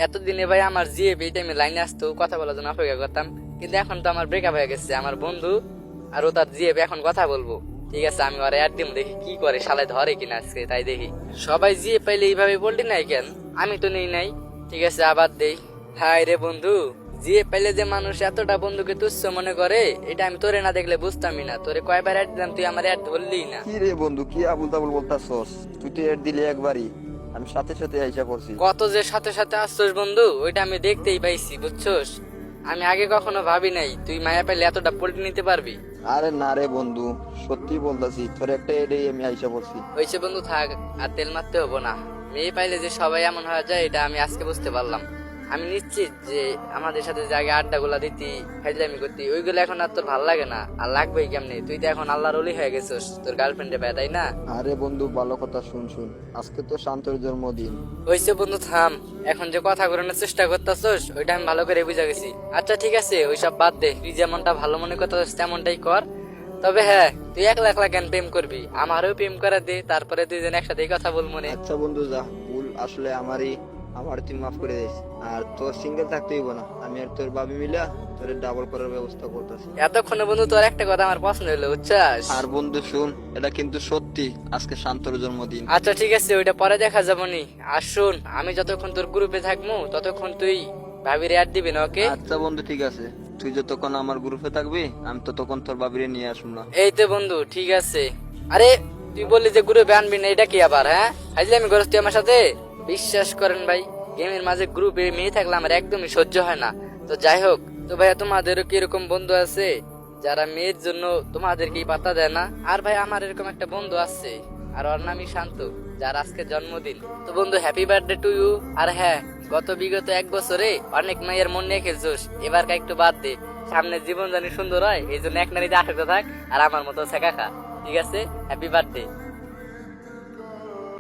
এতদিনে ভাই আমার জিএফ এই টাইমে লাইনে আসতো, কথা বলার জন্য অপেক্ষা করতাম, কিন্তু এখন তো আমার ব্রেকআপ হয়ে গেছে। আমার বন্ধু আর ও তার জিএফ এখন কথা বলবো। ঠিক আছে, আমি ওর অ্যাড দিম, দেখি কি করে, শালায় ধরে কিনা আজকে তাই দেখি। সবাই জিএফ পাইলে এইভাবে বললি নাই কেন? আমি তো নেই নাই। ঠিক আছে, আবার দেই। হাই রে বন্ধু, জিএফ পাইলে যে মানুষ এতটা বন্ধুকে তুচ্ছ মনে করে, এটা আমি তোরে না দেখলে বুঝতামই না। তোরে কয়বার অ্যাড দিলাম, তুই আমার অ্যাড ধরলি না। কি রে বন্ধু, কি আবুল তাবুল বলতাছস? তুই তো এর দিলে একবারই, আমি সাথে সাথে আইসা পড়ছি। কত যে সাথে সাথে আসছস বন্ধু, ওইটা আমি দেখতেই পাইছি, বুঝছস? আমি আগে কখনো ভাবি নাই তুই মায়া পাইলে এতটা পল্টি নিতে পারবি। আরে না রে বন্ধু, সত্যি বলতাছি, তোর একটা এডেই আমি আইসা পড়ছি। হয়েছে বন্ধু, থাক আর তেল মারতে হবো না। মেয়ে পাইলে যে সবাই এমন হয়ে যায়, এটা আমি আজকে বুঝতে পারলাম। আমি নিশ্চিত যে আমাদের সাথে জায়গায় আড্ডা গুলা দিতি, ফাইজলামি করতি, ওইগুলো এখন আর তোর ভালো লাগে না। আর লাগবেই কেমনি? তুই তো এখন আল্লাহর ওলি হয়ে গেছিস তোর গার্লফ্রেন্ডে পায়, তাই না? আরে বন্ধু, ভালো কথা শুন শুন, আজকে তো শান্তর জন্মদিন। হয়েছে বন্ধু, থাম। এখন যে কথা ঘোরানোর চেষ্টা করতেছস, ওইটা আমি ভালো করে বুঝা গেছি। আচ্ছা ঠিক আছে, ওইসব বাদ দে। তুই যেমনটা ভালো মনে করতেছিস তেমনটাই কর। তবে হ্যাঁ, তুই একলা একলা কেন প্রেম করবি? আমারও প্রেম করে দে, তারপরে দুইজন একসাথে কথা বল মনে। আচ্ছা বন্ধু, যা ভুল আসলে আমারই, আমার তুই মাফ করে দিস। আর তোর সিঙ্গেল থাকতে হইব না, আমি আর তোর ভাবি মিলা তোর ডাবল করার ব্যবস্থা করতেছি। এতক্ষণে বন্ধু তোর একটা কথা আমার পছন্দ হলো, বুঝছাস? আর বন্ধু শুন, এটা কিন্তু সত্যি, আজকে শান্তর জন্মদিন। আচ্ছা ঠিক আছে, ওইটা পরে দেখা যাবো নি। আর শুন, আমি যতক্ষণ তোর গ্রুপে থাকবো ততক্ষণ তুই ভাবির অ্যাড দিবি না, ওকে? আচ্ছা বন্ধু ঠিক আছে, তুই যতক্ষণ আমার গ্রুপে থাকবি আমি ততক্ষণ তোর ভাবিরে নিয়ে আসুন না। এই তো বন্ধু, ঠিক আছে। আরে তুই বললি যে গ্রুপে আনবি না, এটা কি আবার? হ্যাঁ, আজকে আমি গরস্তি আমার সাথে। বিশ্বাস করেন ভাই, গেমের মাঝে গ্রুপে মেয়ে থাকলে আমার একদমই সহ্য হয় না। তো যাই হোক, তো ভাইয়া তোমাদেরও কি এরকম বন্ধু আছে যারা মেয়ের জন্য তোমাদেরকেই পাত্তা দেয় না? আর ভাই আমার এরকম একটা বন্ধু আছে, আর ওর নামই শান্ত, যার আজকে জন্মদিন। তো বন্ধু, হ্যাপি বার্থডে টু ইউ। আর হ্যাঁ, বিগত 1 বছরে অনেক মেয়ের মন নিয়ে খেলছোস, এবার একটু বাদ দে। সামনে জীবন জানি সুন্দর হয়, এই জন্য এক নারীতে আসক্ত থাক, আর আমার মতো শেখা খা। ঠিক আছে, হ্যাপি বার্থডে।